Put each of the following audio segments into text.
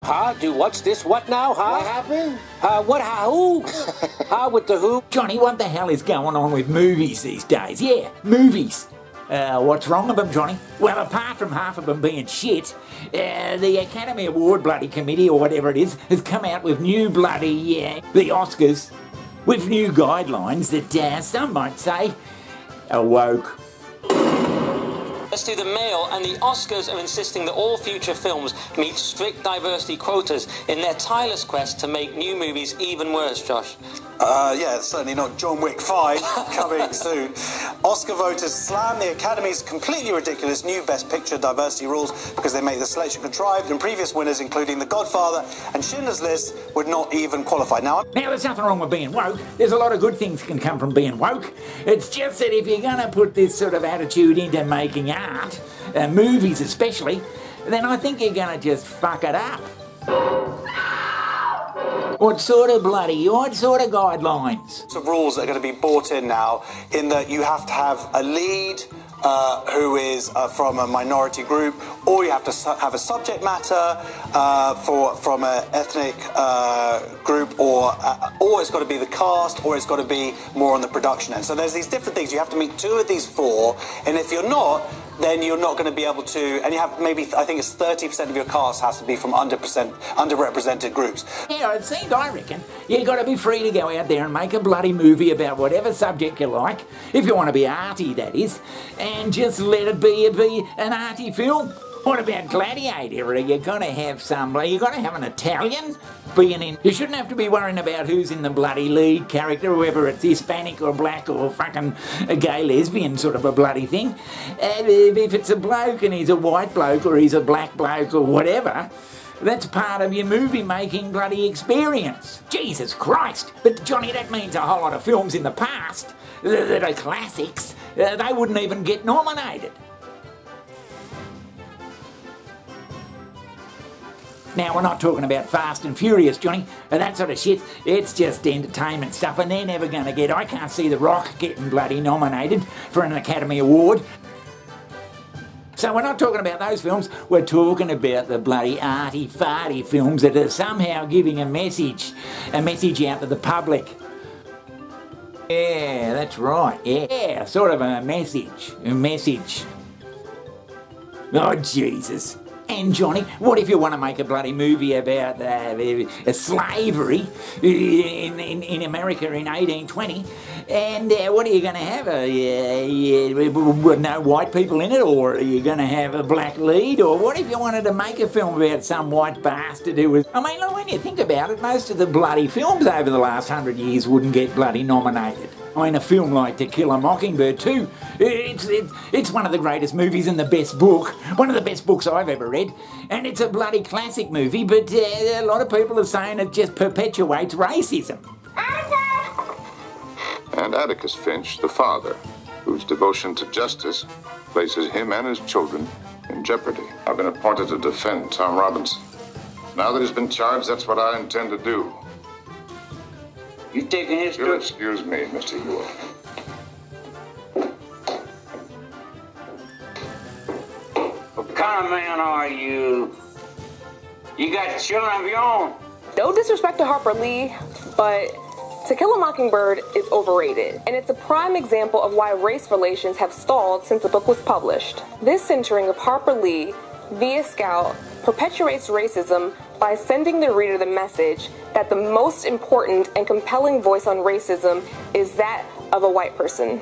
Huh? Do what's this? What now? Huh? What happened? What? Who? With the who? Johnny, what the hell is going on with movies these days? Yeah, movies. What's wrong with them, Johnny? Well, apart from half of them being shit, the Academy Award bloody committee, or whatever it is, has come out with new bloody, the Oscars, with new guidelines that some might say are woke. Let's do the Mail, and the Oscars are insisting that all future films meet strict diversity quotas in their tireless quest to make new movies even worse, Josh. Yeah, it's certainly not John Wick 5 coming soon. Oscar voters slam the Academy's completely ridiculous new Best Picture diversity rules because they make the selection contrived, and previous winners, including The Godfather and Schindler's List, would not even qualify. Now, there's nothing wrong with being woke. There's a lot of good things can come from being woke. It's just that if you're going to put this sort of attitude into making art, movies especially, then I think you're going to just fuck it up. What sort of guidelines? Some rules that are going to be brought in now, in that you have to have a lead who is from a minority group, or you have to have a subject matter from an ethnic group, or it's got to be the cast, or it's got to be more on the production end. So there's these different things. You have to meet 2 of these 4, and if you're not, then you're not going to be able to, and you have maybe, I think it's 30% of your cast has to be from underrepresented groups. Yeah, it seems, I reckon, you got to be free to go out there and make a bloody movie about whatever subject you like, if you want to be arty, that is, and just let it be an arty film. What about Gladiator? Are you going to have an Italian being in? You shouldn't have to be worrying about who's in the bloody lead character, whether it's Hispanic or black or fucking a gay lesbian sort of a bloody thing. If it's a bloke and he's a white bloke or he's a black bloke or whatever, that's part of your movie-making bloody experience. Jesus Christ! But Johnny, that means a whole lot of films in the past that are classics, they wouldn't even get nominated. Now, we're not talking about Fast and Furious, Johnny, and that sort of shit. It's just entertainment stuff, and they're never going to get... I can't see The Rock getting bloody nominated for an Academy Award. So we're not talking about those films, we're talking about the bloody arty-farty films that are somehow giving a message out to the public. Yeah, that's right, yeah, sort of a message. Oh, Jesus. And Johnny, what if you want to make a bloody movie about slavery in America in 1820? And what are you going to have? No white people in it? Or are you going to have a black lead? Or what if you wanted to make a film about some white bastard who was... I mean, when you think about it, most of the bloody films over the last 100 years wouldn't get bloody nominated. I mean, a film like To Kill a Mockingbird too, it's one of the greatest movies and the best book, one of the best books I've ever read, and it's a bloody classic movie, but a lot of people are saying it just perpetuates racism. And Atticus Finch, the father, whose devotion to justice places him and his children in jeopardy. I've been appointed to defend Tom Robinson. Now that he's been charged, that's what I intend to do. You taking his... You'll excuse me, Mr. Ewell. What kind of man are you? You got children of your own? No disrespect to Harper Lee, but To Kill a Mockingbird is overrated, and it's a prime example of why race relations have stalled since the book was published. This centering of Harper Lee via Scout perpetuates racism by sending the reader the message that the most important and compelling voice on racism is that of a white person.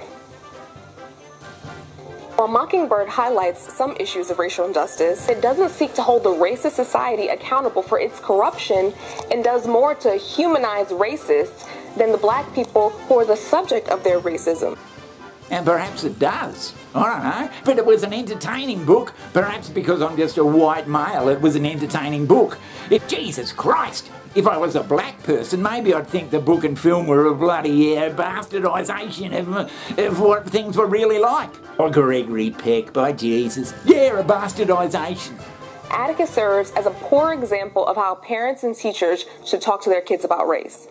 While Mockingbird highlights some issues of racial injustice, it doesn't seek to hold the racist society accountable for its corruption and does more to humanize racists than the black people who are the subject of their racism. And perhaps it does. I don't know. But it was an entertaining book. Perhaps because I'm just a white male, it was an entertaining book. Jesus Christ! If I was a black person, maybe I'd think the book and film were a bloody bastardisation of what things were really like. Or Gregory Peck, by Jesus. Yeah, a bastardisation. Atticus serves as a poor example of how parents and teachers should talk to their kids about race.